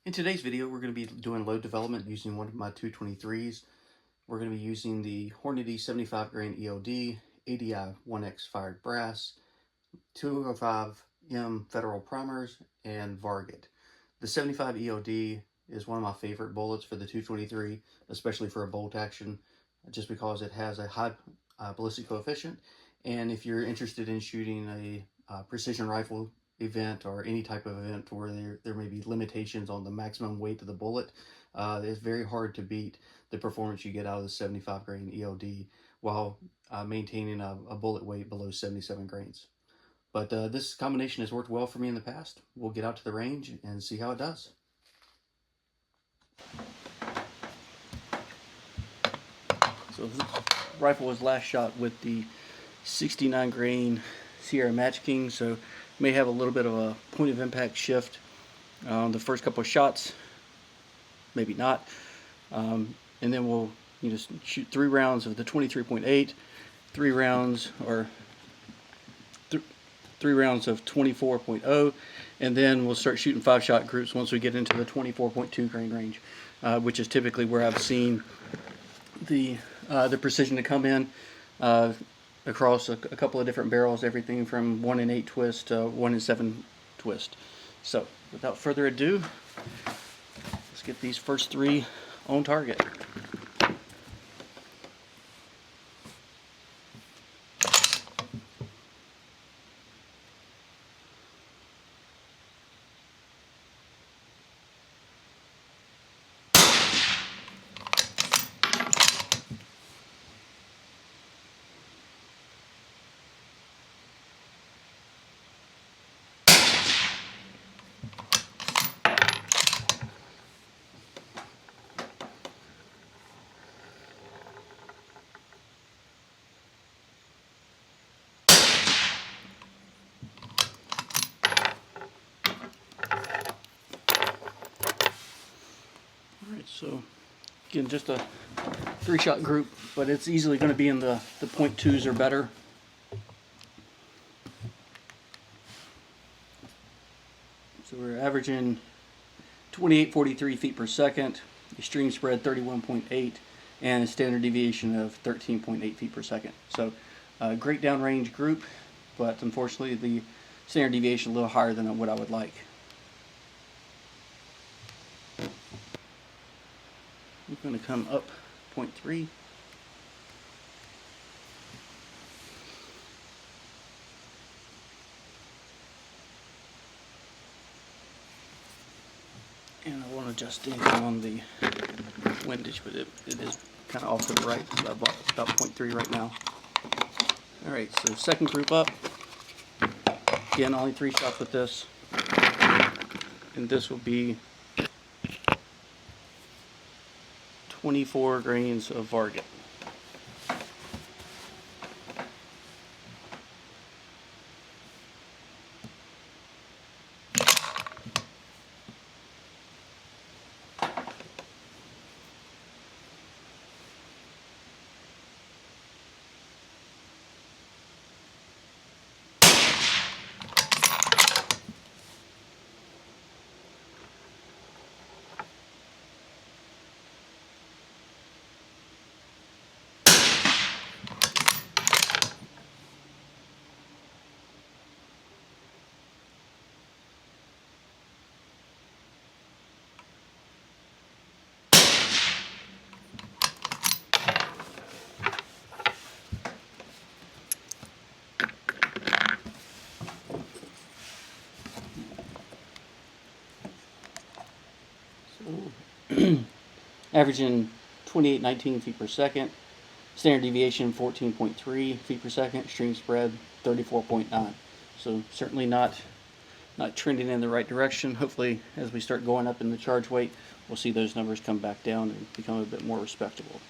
In today's video, we're going to be doing load development using one of my 223s. We're going to be using the Hornady 75 grain ELD, ADI 1X fired brass, 205M Federal primers, and Varget. The 75 ELD is one of my favorite bullets for the 223, especially for a bolt action, just because it has a high ballistic coefficient. And if you're interested in shooting a precision rifle event or any type of event where there may be limitations on the maximum weight of the bullet, it's very hard to beat the performance you get out of the 75 grain ELD while maintaining a bullet weight below 77 grains. But this combination has worked well for me in the past. We'll get out to the range and see how it does. So this rifle was last shot with the 69 grain Sierra Match King, so may have a little bit of a point of impact shift on the first couple of shots, maybe not. And then we'll just shoot 3 rounds of the 23.8, 3 rounds or 3 rounds of 24.0, and then we'll start shooting 5-shot groups once we get into the 24.2 grain range, which is typically where I've seen the precision to come in across a couple of different barrels, everything from 1 in 8 twist to 1 in 7 twist. So without further ado, let's get these first 3 on target. Alright, so again, just a 3-shot group, but it's easily going to be in the .2s or better. So we're averaging 2843 feet per second, extreme spread 31.8, and a standard deviation of 13.8 feet per second. So great downrange group, but unfortunately the standard deviation a little higher than what I would like. I'm going to come up 0.3. And I want to adjust anything on the windage, but it is kind of off to the right, so I've about 0.3 right now. Alright, so second group up. Again, only 3 shots with this. And this will be 24 grains of Varget. Averaging 2819 feet per second, standard deviation 14.3 feet per second, extreme spread 34.9. So certainly not trending in the right direction. Hopefully as we start going up in the charge weight, we'll see those numbers come back down and become a bit more respectable.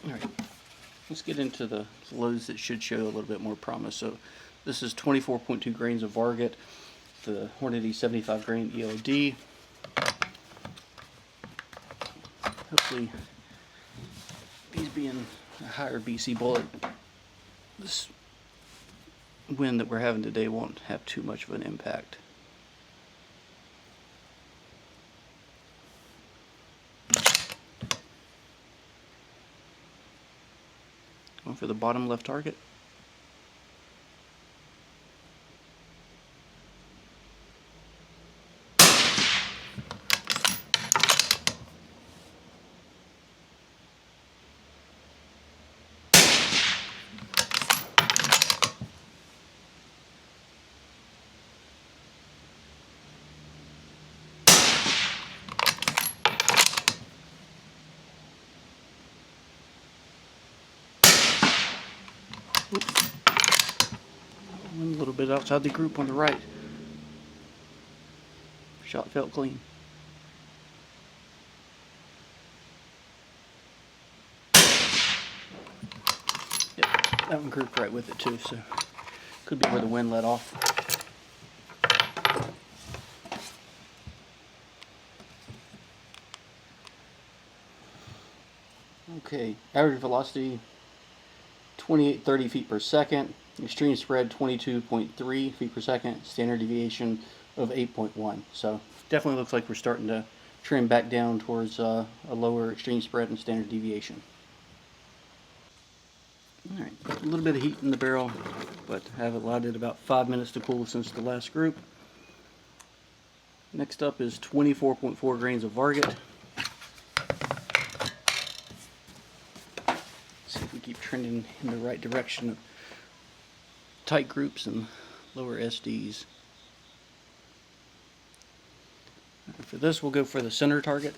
Alright, let's get into the loads that should show a little bit more promise. So this is 24.2 grains of Varget, the Hornady 75 grain ELD. Hopefully, these being a higher BC bullet, this wind that we're having today won't have too much of an impact. for the bottom left target. Oops. A little bit outside the group on the right. Shot felt clean. Yep, that one grouped right with it too, so could be where the wind let off. Okay, average velocity 2830 feet per second, extreme spread 22.3 feet per second, standard deviation of 8.1. So definitely looks like we're starting to trim back down towards a lower extreme spread and standard deviation. Alright, a little bit of heat in the barrel, but have allowed it about 5 minutes to cool since the last group. Next up is 24.4 grains of Varget. See if we keep trending in the right direction of tight groups and lower SDs. For this, we'll go for the center target.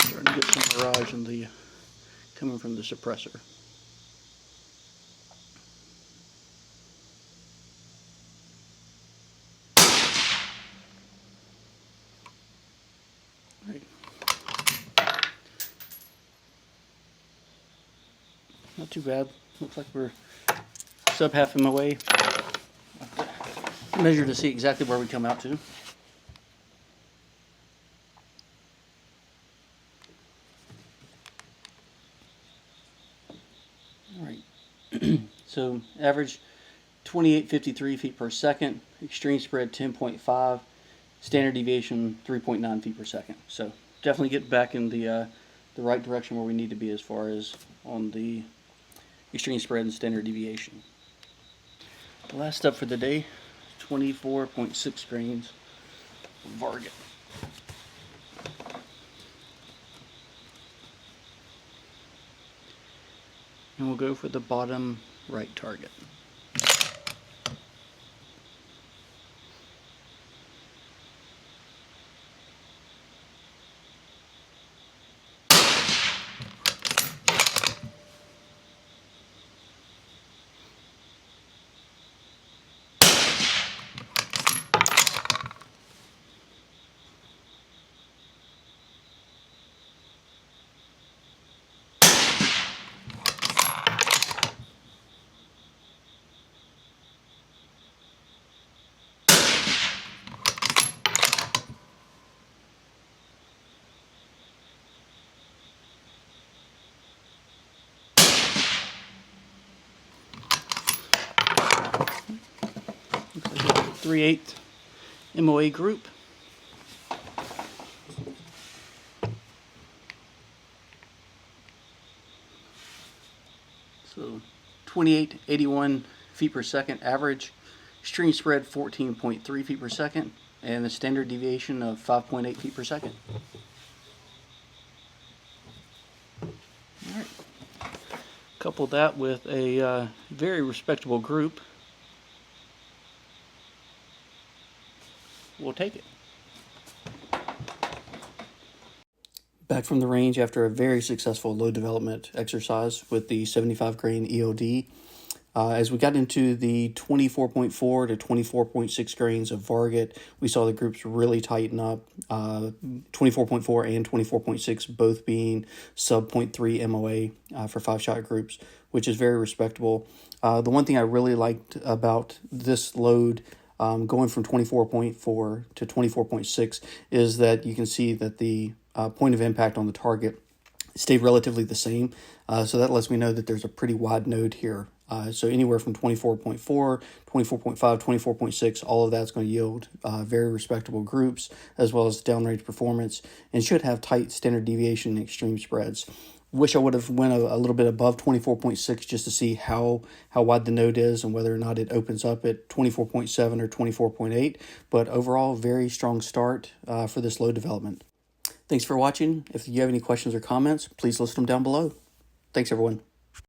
Starting to get some mirage in the coming from the suppressor. Right. Not too bad. Looks like we're sub half MOA. Measure to see exactly where we come out to. Alright. So average 2853 feet per second, extreme spread 10.5, standard deviation 3.9 feet per second. So definitely get back in the right direction where we need to be as far as on the extreme spread and standard deviation. The last step for the day, 24.6 grains of Varget. And we'll go for the bottom right target. Looks like a 3/8 MOA group. So 2881 feet per second average, extreme spread 14.3 feet per second, and a standard deviation of 5.8 feet per second. All right. Couple that with a very respectable group. We'll take it. Back from the range after a very successful load development exercise with the 75 grain EOD. As we got into the 24.4 to 24.6 grains of Varget, we saw the groups really tighten up, 24.4 and 24.6 both being sub 0.3 MOA for 5-shot groups, which is very respectable. The one thing I really liked about this load going from 24.4 to 24.6 is that you can see that the point of impact on the target stayed relatively the same. So that lets me know that there's a pretty wide node here. So anywhere from 24.4, 24.5, 24.6, all of that's going to yield very respectable groups as well as downrange performance, and should have tight standard deviation and extreme spreads. Wish I would have went a little bit above 24.6 just to see how wide the node is and whether or not it opens up at 24.7 or 24.8. But overall, very strong start for this load development. Thanks for watching. If you have any questions or comments, please list them down below. Thanks, everyone.